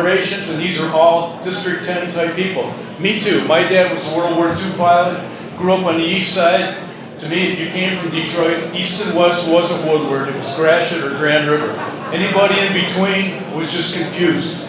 generations, and these are all District 10 type people. Me too. My dad was a World War II pilot, grew up on the east side. To me, if you came from Detroit, east and west wasn't Woodward, it was Gratiot or Grand River. Anybody in between was just confused.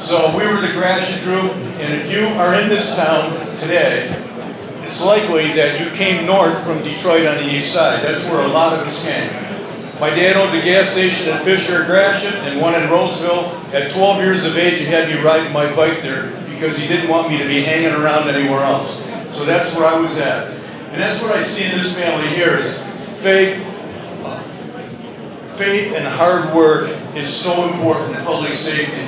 So we were the Gratiot group, and if you are in this town today, it's likely that you came north from Detroit on the east side. That's where a lot of us came. My dad owned a gas station at Fisher, Gratiot, and one in Roseville. At 12 years of age, he had me riding my bike there because he didn't want me to be hanging around anywhere else. So that's where I was at. And that's what I see in this family here is faith. Faith and hard work is so important in public safety.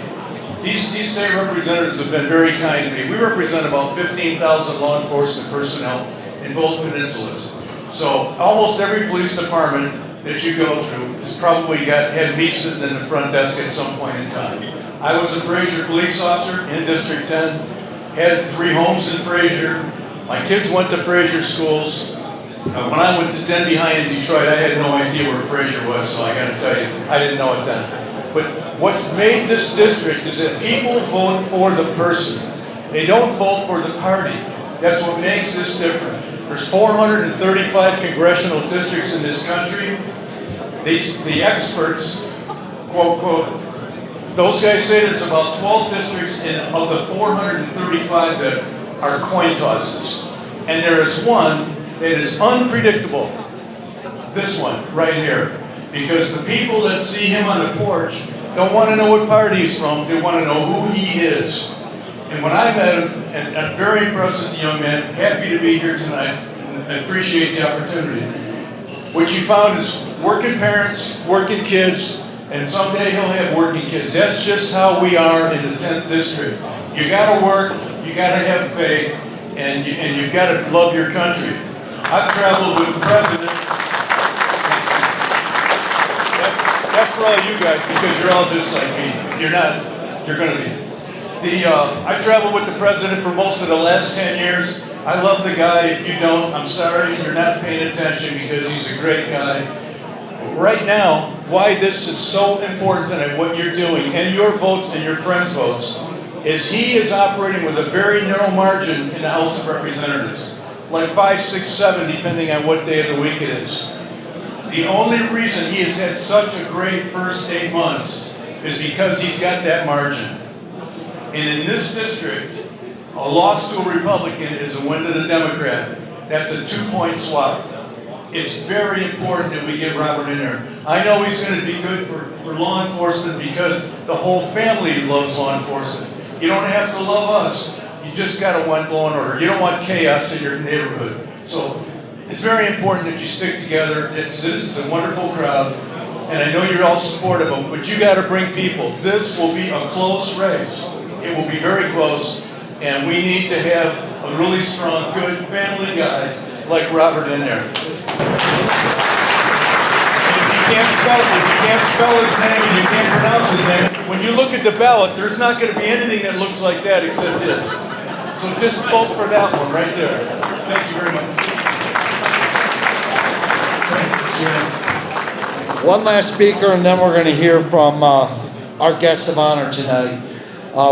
These state representatives have been very kind to me. We represent about 15,000 law enforcement personnel in both peninsulas. So almost every police department that you go through has probably had me sitting in the front desk at some point in time. I was a Fraser police officer in District 10, had 3 homes in Fraser. My kids went to Fraser schools. When I went to Denby High in Detroit, I had no idea where Fraser was, so I gotta tell you, I didn't know it then. But what's made this district is that people vote for the person. They don't vote for the party. That's what makes this different. There's 435 congressional districts in this country. The experts, quote, quote, those guys say there's about 12 districts of the 435 that are coin tosses. And there is one that is unpredictable. This one, right here. Because the people that see him on the porch don't want to know what party he's from, they want to know who he is. And when I met him, and I'm very impressed with the young man, happy to be here tonight, and I appreciate the opportunity. What you found is working parents, working kids, and someday he'll have working kids. That's just how we are in the 10th district. You gotta work, you gotta have faith, and you've gotta love your country. I've traveled with the president. That's for all you guys, because you're all just like me. If you're not, you're gonna be. I traveled with the president for most of the last 10 years. I love the guy. If you don't, I'm sorry, you're not paying attention because he's a great guy. Right now, why this is so important and what you're doing, and your votes and your friends' votes, is he is operating with a very narrow margin in the House of Representatives. Like 5, 6, 7, depending on what day of the week it is. The only reason he has had such a great first 8 months is because he's got that margin. And in this district, a loss to a Republican is a win to the Democrat. That's a 2-point swap. It's very important that we get Robert in there. I know he's going to be good for law enforcement because the whole family loves law enforcement. You don't have to love us. You just got to want law and order. You don't want chaos in your neighborhood. So it's very important that you stick together. This is a wonderful crowd, and I know you're all supportive of them, but you got to bring people. This will be a close race. It will be very close, and we need to have a really strong, good family guy like Robert in there. And if you can't spell his name and you can't pronounce his name, when you look at the ballot, there's not going to be anything that looks like that except his. So just vote for that one right there. Thank you very much. Thanks, Jim. One last speaker, and then we're going to hear from our guest of honor tonight.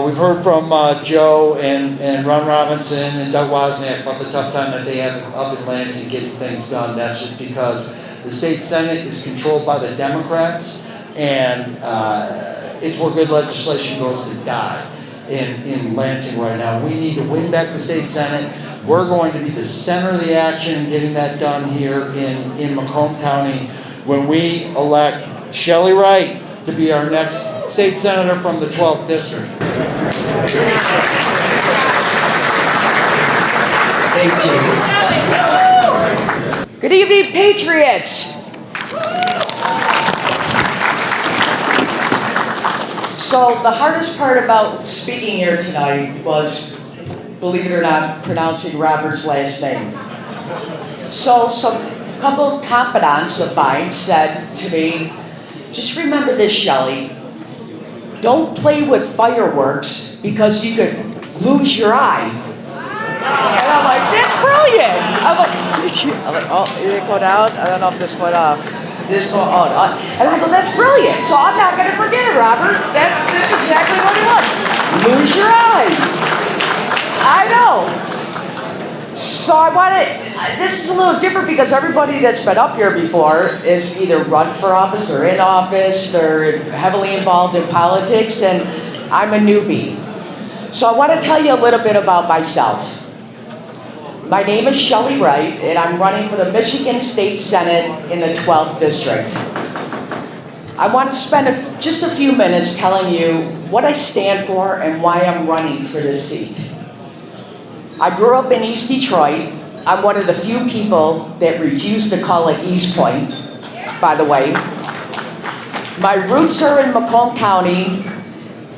We've heard from Joe and Ron Robinson and Doug Wozniak about the tough time that they have up in Lansing getting things done. That's just because the state Senate is controlled by the Democrats, and it's where good legislation goes to die in Lansing right now. We need to win back the state Senate. We're going to be the center of the action getting that done here in Macomb County when we elect Shelley Wright to be our next state senator from the 12th district. Thank you. Good evening, Patriots. So the hardest part about speaking here tonight was, believe it or not, pronouncing Robert's last name. So a couple of confidants of mine said to me, just remember this, Shelley. Don't play with fireworks because you could lose your eye. And I'm like, that's brilliant. I'm like, oh, did it go down? I don't know if this went off. And I go, that's brilliant. So I'm not going to forget it, Robert. That's exactly what it was. Lulgjuraj. I know. So this is a little different because everybody that's been up here before is either run for office or in office or heavily involved in politics, and I'm a newbie. So I want to tell you a little bit about myself. My name is Shelley Wright, and I'm running for the Michigan State Senate in the 12th District. I want to spend just a few minutes telling you what I stand for and why I'm running for this seat. I grew up in East Detroit. I'm one of the few people that refuse to call it East Point, by the way. My roots are in Macomb County,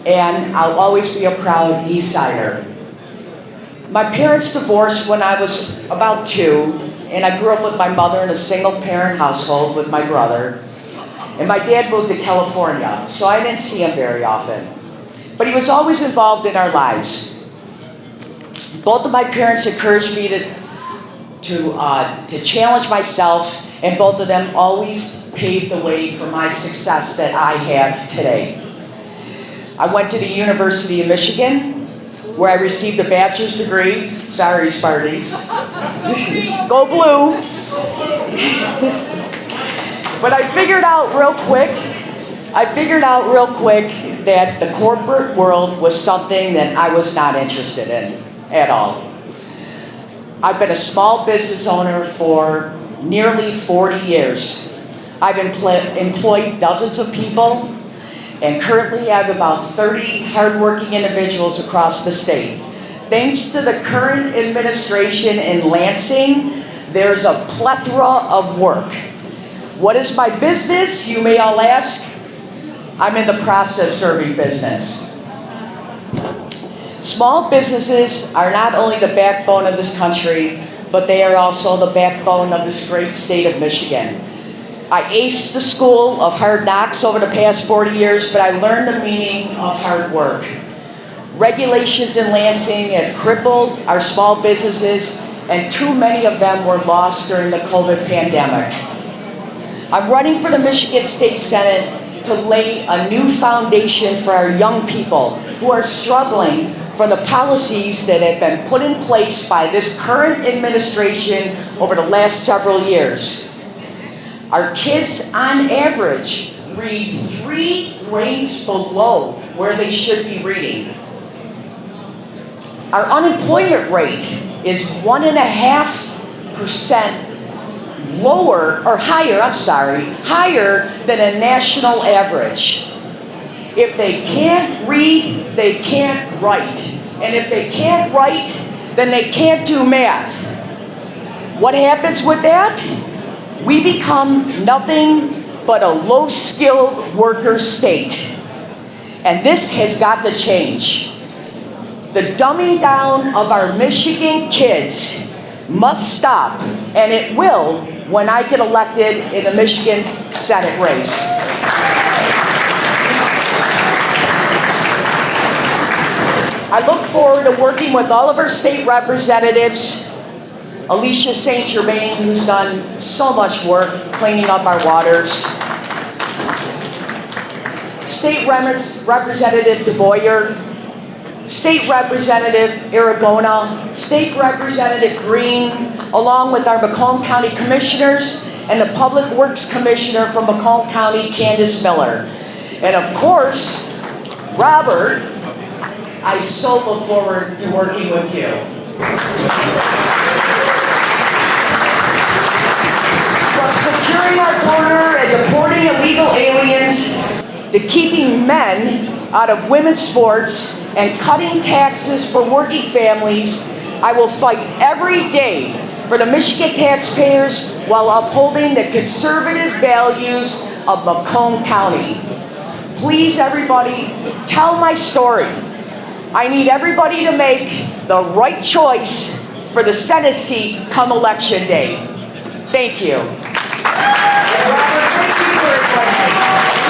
and I'll always be a proud East Sider. My parents divorced when I was about 2, and I grew up with my mother in a single-parent household with my brother. And my dad moved to California, so I didn't see him very often. But he was always involved in our lives. Both of my parents encouraged me to challenge myself, and both of them always paved the way for my success that I have today. I went to the University of Michigan, where I received a bachelor's degree. Sorry, Sparties. Go blue. But I figured out real quick that the corporate world was something that I was not interested in at all. I've been a small business owner for nearly 40 years. I've employed dozens of people, and currently I have about 30 hardworking individuals across the state. Thanks to the current administration in Lansing, there's a plethora of work. What is my business, you may all ask? I'm in the process serving business. Small businesses are not only the backbone of this country, but they are also the backbone of this great state of Michigan. I aced the school of hard knocks over the past 40 years, but I learned the meaning of hard work. Regulations in Lansing have crippled our small businesses, and too many of them were lost during the COVID pandemic. I'm running for the Michigan State Senate to lay a new foundation for our young people who are struggling from the policies that have been put in place by this current administration over the last several years. Our kids, on average, read 3 grades below where they should be reading. Our unemployment rate is 1.5% higher than a national average. If they can't read, they can't write. And if they can't write, then they can't do math. What happens with that? We become nothing but a low-skilled worker state. And this has got to change. The dumbing down of our Michigan kids must stop, and it will when I get elected in the Michigan Senate race. I look forward to working with all of our state representatives. Alicia St. Germain, who's done so much work cleaning up our waters. State Representative DeBoyer, State Representative Aragona, State Representative Green, along with our Macomb County Commissioners and the Public Works Commissioner from Macomb County, Candace Miller. And of course, Robert, I so look forward to working with you. From securing our border and deporting illegal aliens, to keeping men out of women's sports and cutting taxes for working families, I will fight every day for the Michigan taxpayers while upholding the conservative values of Macomb County. Please, everybody, tell my story. I need everybody to make the right choice for the Senate seat come Election Day. Thank you. Robert, thank you for your question.